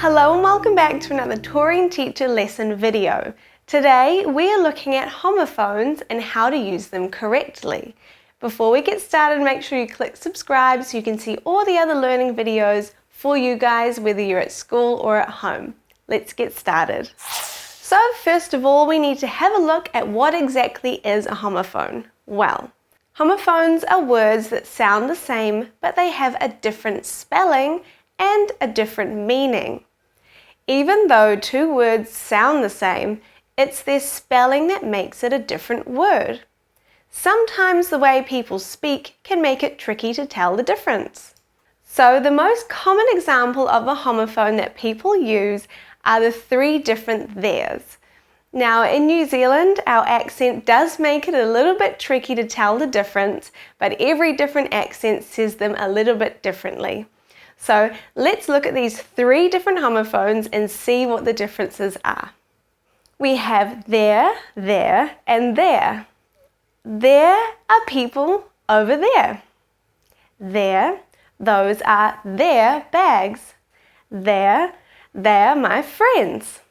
Hello and welcome back to another Touring Teacher lesson video. Today we are looking at homophones and how to use them correctly. Before we get started, make sure you click subscribe so you can see all the other learning videos for you guys, whether you're at school or at home. Let's get started. So first of all, we need to have a look at what exactly is a homophone. Well, homophones are words that sound the same, but they have a different spelling and a different meaning. Even though two words sound the same, it's their spelling that makes it a different word. Sometimes the way people speak can make it tricky to tell the difference. So the most common example of a homophone that people use are the three different theirs. Now in New Zealand, our accent does make it a little bit tricky to tell the difference, but every different accent says them a little bit differently. So let's look at these three different homophones and see what the differences are. We have there, and there. There are people over there. There, those are their bags. There, they're my friends.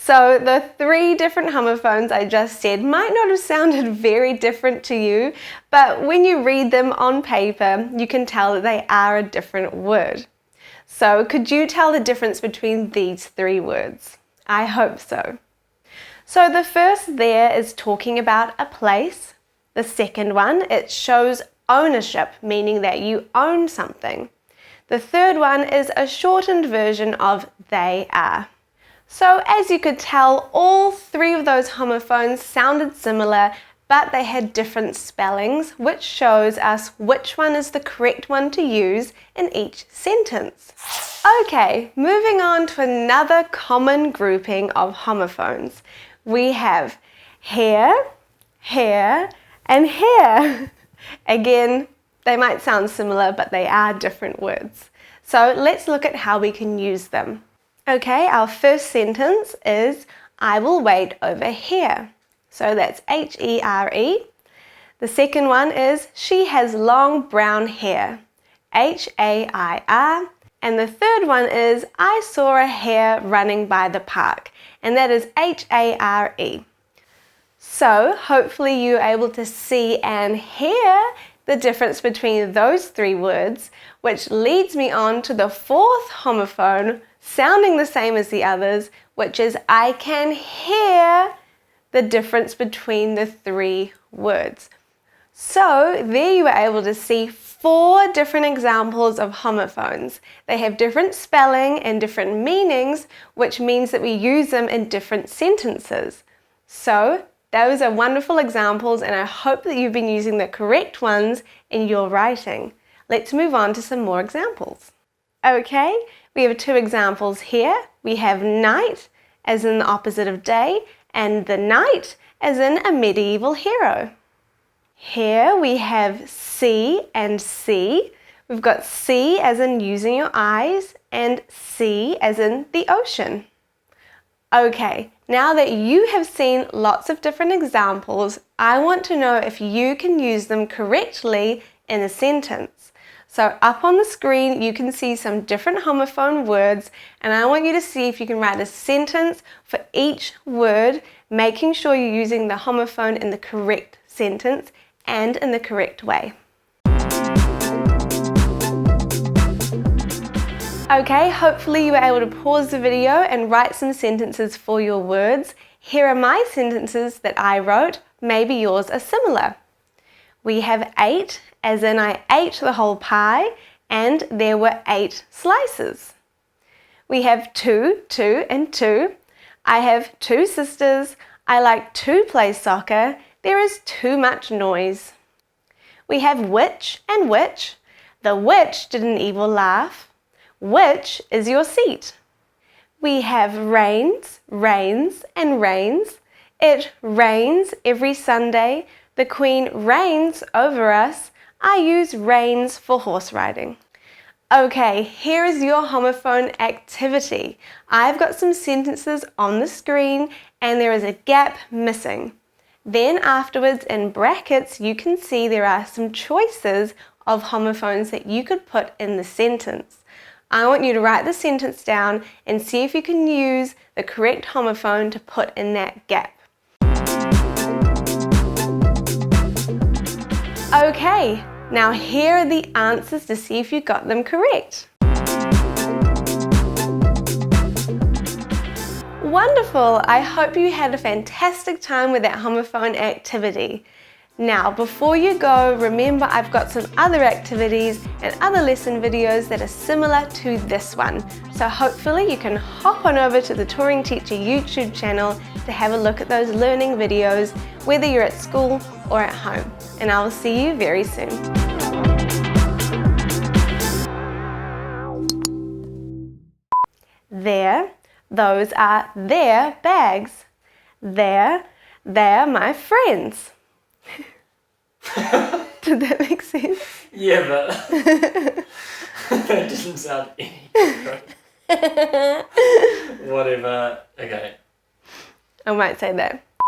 So the three different homophones I just said might not have sounded very different to you, but when you read them on paper, you can tell that they are a different word. So could you tell the difference between these three words? I hope so. So the first there is talking about a place. The second one, it shows ownership, meaning that you own something. The third one is a shortened version of they are. So as you could tell, all three of those homophones sounded similar, but they had different spellings, which shows us which one is the correct one to use in each sentence. Okay, moving on to another common grouping of homophones. We have hair, hair, and hair. Again, they might sound similar, but they are different words. So let's look at how we can use them. Okay, our first sentence is, I will wait over here. So that's H-E-R-E. The second one is, she has long brown hair. H-A-I-R. And the third one is, I saw a hare running by the park. And that is H-A-R-E. So hopefully you're able to see and hear the difference between those three words, which leads me on to the fourth homophone, sounding the same as the others, which is I can hear the difference between the three words. So there you were able to see four different examples of homophones. They have different spelling and different meanings, which means that we use them in different sentences. So those are wonderful examples, and I hope that you've been using the correct ones in your writing. Let's move on to some more examples. Okay, we have two examples here. We have night as in the opposite of day, and the knight as in a medieval hero. Here we have see and see. We've got see as in using your eyes and sea as in the ocean. Okay, now that you have seen lots of different examples, I want to know if you can use them correctly in a sentence. So up on the screen you can see some different homophone words, and I want you to see if you can write a sentence for each word, making sure you're using the homophone in the correct sentence and in the correct way. Okay, hopefully you were able to pause the video and write some sentences for your words. Here are my sentences that I wrote. Maybe yours are similar. We have 8, as in I ate the whole pie, and there were 8 slices. We have 2, and 2. I have 2 sisters. I like to play soccer. There is too much noise. We have which and which. The witch did an evil laugh. Which is your seat? We have rains, rains, and rains. It rains every Sunday. The Queen reigns over us. I use reins for horse riding. Okay, here is your homophone activity. I've got some sentences on the screen and there is a gap missing. Then afterwards in brackets you can see there are some choices of homophones that you could put in the sentence. I want you to write the sentence down and see if you can use the correct homophone to put in that gap. Okay, now here are the answers to see if you got them correct. Wonderful! I hope you had a fantastic time with that homophone activity. Now, before you go, remember I've got some other activities and other lesson videos that are similar to this one. So hopefully you can hop on over to the Touring Teacher YouTube channel to have a look at those learning videos, whether you're at school or at home. And I will see you very soon. There, those are their bags. They're my friends. Did that make sense? Yeah, but that doesn't sound any different. Whatever. Okay. I might say that.